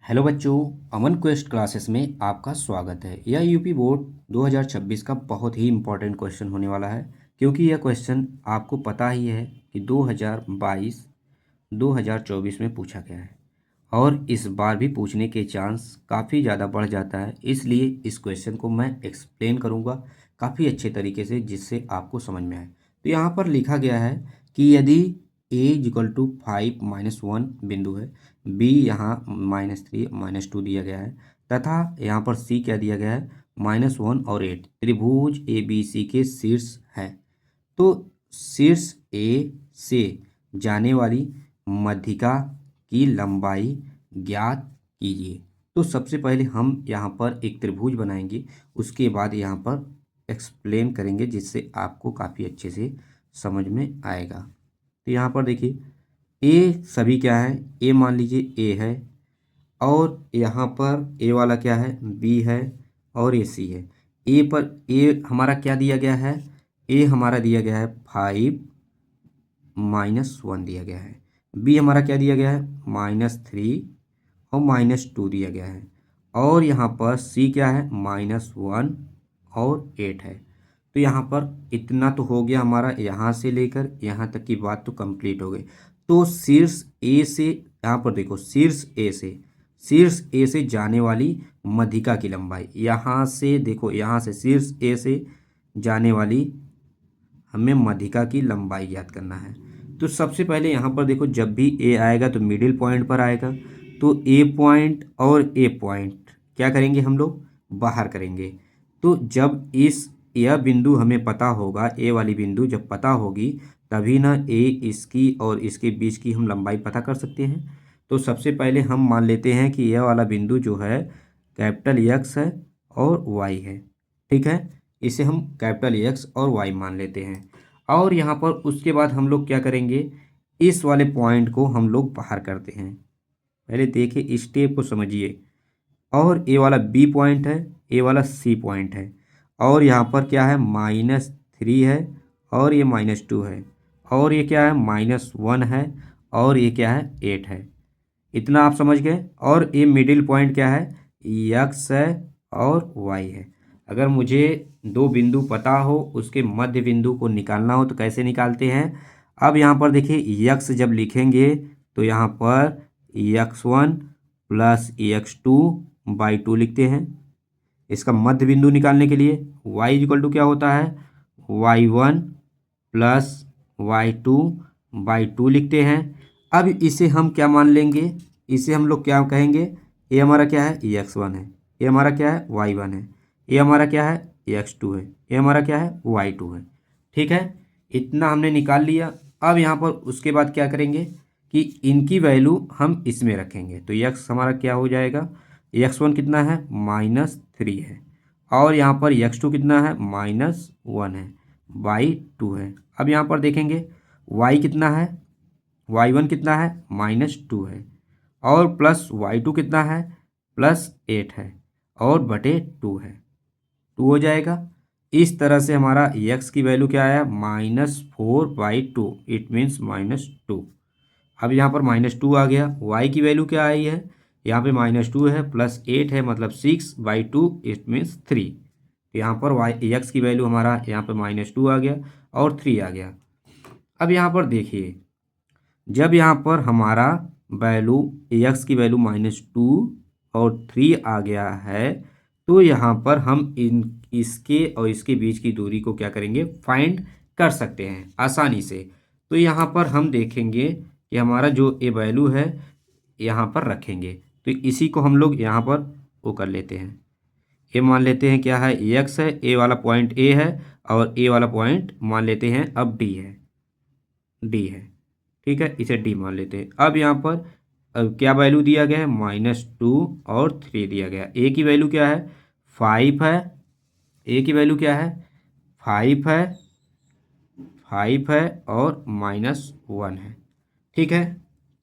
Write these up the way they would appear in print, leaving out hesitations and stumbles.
Hello बच्चों, अमन quest classes में आपका स्वागत है। यह यूपी बोर्ड 2026 का बहुत ही इम्पोर्टेंट क्वेश्चन होने वाला है, क्योंकि यह क्वेश्चन आपको पता ही है कि 2022 2024 में पूछा गया है और इस बार भी पूछने के चांस काफ़ी ज़्यादा बढ़ जाता है। इसलिए इस क्वेश्चन को मैं एक्सप्लेन करूँगा काफ़ी अच्छे तरीके से, जिससे आपको समझ में आए। तो यहाँ पर लिखा गया है कि यदि a=5 - 1 बिंदु है, बी यहाँ -3 -2 दिया गया है, तथा यहाँ पर सी क्या दिया गया है, -1 और 8 त्रिभुज ए बी सी के शीर्ष है। तो शीर्ष ए से जाने वाली मध्यिका की लंबाई ज्ञात कीजिए। तो सबसे पहले हम यहाँ पर एक त्रिभुज बनाएंगे, उसके बाद यहाँ पर एक्सप्लेन करेंगे, जिससे आपको काफ़ी अच्छे से समझ में आएगा। तो यहाँ पर देखिए, ए सभी क्या है, ए मान लीजिए ए है, और यहाँ पर ए वाला क्या है, बी है, और ए सी है। ए पर ए हमारा क्या दिया गया है, ए हमारा दिया गया है 5 -1 दिया गया है। बी हमारा क्या दिया गया है, -3 और -2 दिया गया है। और यहाँ पर सी क्या है, -1 और 8 है। तो यहाँ पर इतना तो हो गया हमारा, यहाँ से लेकर यहाँ तक की बात तो कंप्लीट हो गई। तो शीर्ष ए से, यहाँ पर देखो, शीर्ष ए से जाने वाली मध्यिका की लंबाई, यहाँ से देखो, यहाँ से शीर्ष ए से जाने वाली हमें मध्यिका की लंबाई ज्ञात करना है। तो सबसे पहले यहाँ पर देखो, जब भी ए आएगा तो मिडिल पॉइंट पर आएगा। तो ए पॉइंट और ए पॉइंट क्या करेंगे, हम लोग बाहर करेंगे। तो जब यह बिंदु हमें पता होगा, ए वाली बिंदु जब पता होगी, तभी ना ए इसकी और इसके बीच की हम लंबाई पता कर सकते हैं। तो सबसे पहले हम मान लेते हैं कि यह वाला बिंदु जो है कैपिटल एक्स है और वाई है। ठीक है, इसे हम कैपिटल एक्स और वाई मान लेते हैं। और यहाँ पर उसके बाद हम लोग क्या करेंगे, इस वाले पॉइंट को हम लोग बाहर करते हैं। पहले देखिए, स्टेप को समझिए। और ए वाला बी पॉइंट है, ए वाला सी पॉइंट है, और यहाँ पर क्या है, -3 है, और ये -2 है, और ये क्या है, -1 है, और ये क्या है, 8 है। इतना आप समझ गए। और ये मिडिल पॉइंट क्या है, एक्स है और वाई है। अगर मुझे दो बिंदु पता हो, उसके मध्य बिंदु को निकालना हो, तो कैसे निकालते हैं। अब यहाँ पर देखिए, यक्स जब लिखेंगे तो यहाँ पर x1 + x2/2 लिखते हैं। इसका मध्य बिंदु निकालने के लिए y क्या होता है, y1 + y2/2 लिखते हैं। अब इसे हम क्या मान लेंगे, इसे हम लोग क्या कहेंगे, ये हमारा क्या है, x1 है, ये हमारा क्या है, y1 है, ये हमारा क्या है, x2 है, ये हमारा क्या है, y2 है। ठीक है, इतना हमने निकाल लिया। अब यहाँ पर उसके बाद क्या करेंगे कि इनकी वैल्यू हम इसमें रखेंगे। तो x हमारा क्या हो जाएगा, x1 कितना है, -3 है, और यहाँ पर x2 कितना है, -1 है, y2 है। अब यहाँ पर देखेंगे y कितना है, y1 कितना है, -2 है, और प्लस y2 कितना है, +8 है, और बटे 2 है, 2 हो जाएगा। इस तरह से हमारा x की वैल्यू क्या आया, -4/2, इट मीन्स -2। अब यहाँ पर -2 आ गया। y की वैल्यू क्या आई है, यहाँ पे -2 है, +8 है, मतलब 6/2, इट मीन्स 3। यहाँ पर x की वैल्यू हमारा यहाँ पे -2 आ गया और 3 आ गया। अब यहाँ पर देखिए, जब यहाँ पर हमारा वैल्यू x की वैल्यू -2 और 3 आ गया है, तो यहाँ पर हम इसके और इसके बीच की दूरी को क्या करेंगे, फाइंड कर सकते हैं आसानी से। तो यहाँ पर हम देखेंगे कि हमारा जो ए वैल्यू है यहाँ पर रखेंगे। तो इसी को हम लोग यहाँ पर वो कर लेते हैं, ए मान लेते हैं क्या है, एक्स है, ए वाला पॉइंट ए है, और ए वाला पॉइंट मान लेते हैं अब डी है। ठीक है, इसे डी मान लेते हैं। अब यहाँ पर क्या वैल्यू दिया गया है, -2 और 3 दिया गया। ए की वैल्यू क्या है, 5 है, ए की वैल्यू क्या है, 5 है, 5 है, और -1 है। ठीक है,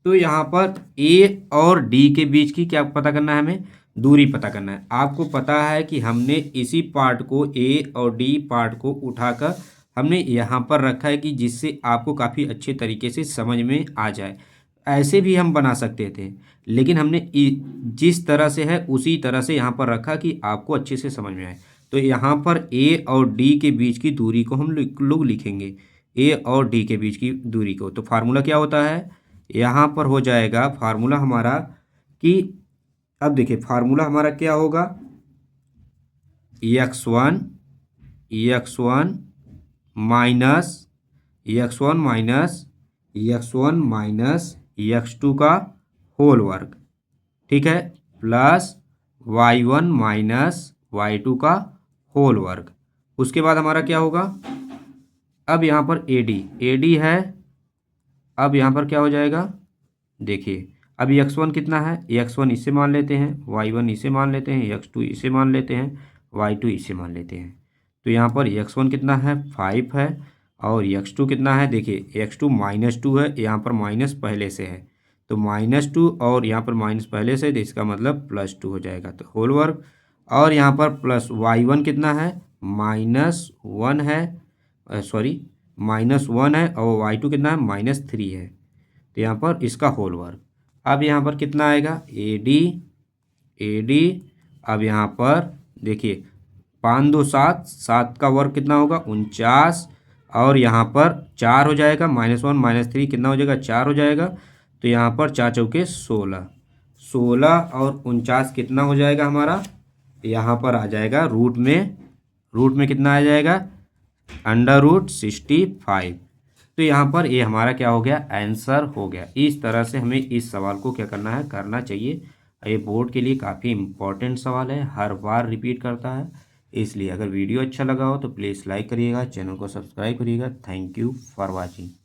तो यहाँ पर ए और डी के बीच की क्या पता करना है, हमें दूरी पता करना है। आपको पता है कि हमने इसी पार्ट को, ए और डी पार्ट को उठाकर हमने यहाँ पर रखा है, कि जिससे आपको काफ़ी अच्छे तरीके से समझ में आ जाए। ऐसे भी हम बना सकते थे, लेकिन हमने जिस तरह से है उसी तरह से यहाँ पर रखा कि आपको अच्छे से समझ में आए। तो यहाँ पर ए और डी के बीच की दूरी को हम लोग लिखेंगे, ए और डी के बीच की दूरी को। तो फार्मूला क्या होता है, यहाँ पर हो जाएगा फार्मूला हमारा कि अब देखिए फार्मूला हमारा क्या होगा, x1 माइनस x2 का होल वर्ग, ठीक है, प्लस y1 माइनस y2 का होल वर्ग। उसके बाद हमारा क्या होगा, अब यहाँ पर AD है, अब यहाँ पर क्या हो जाएगा, देखिए अब x1 कितना है, x1 इसे मान लेते हैं, y1 इसे मान लेते हैं, x2 इसे मान लेते हैं, y2 इसे मान लेते हैं। तो यहाँ पर x1 कितना है 5 है, और x2 कितना है, देखिए x2 -2 है, यहाँ पर माइनस पहले से है, तो -2 और यहाँ पर माइनस पहले से, तो इसका मतलब +2 हो जाएगा, तो होल वर्ग। और यहाँ पर प्लस y1 कितना है, -1 है, सॉरी -1 है, और y2 कितना है -3 है, तो यहाँ पर इसका होल वर्ग। अब यहाँ पर कितना आएगा, AD, अब यहाँ पर देखिए 5 2 7, 7 का वर्ग कितना होगा 49, और यहाँ पर 4 हो जाएगा, -1 -3 कितना हो जाएगा 4 हो जाएगा, तो यहाँ पर 4 चौके 16, 16 और 49 कितना हो जाएगा हमारा, यहाँ पर आ जाएगा रूट में कितना आ जाएगा, √65। तो यहाँ पर ये हमारा क्या हो गया, आंसर हो गया। इस तरह से हमें इस सवाल को क्या करना चाहिए। ये बोर्ड के लिए काफ़ी इम्पोर्टेंट सवाल है, हर बार रिपीट करता है, इसलिए अगर वीडियो अच्छा लगा हो तो प्लीज़ लाइक करिएगा, चैनल को सब्सक्राइब करिएगा। Thank you for watching.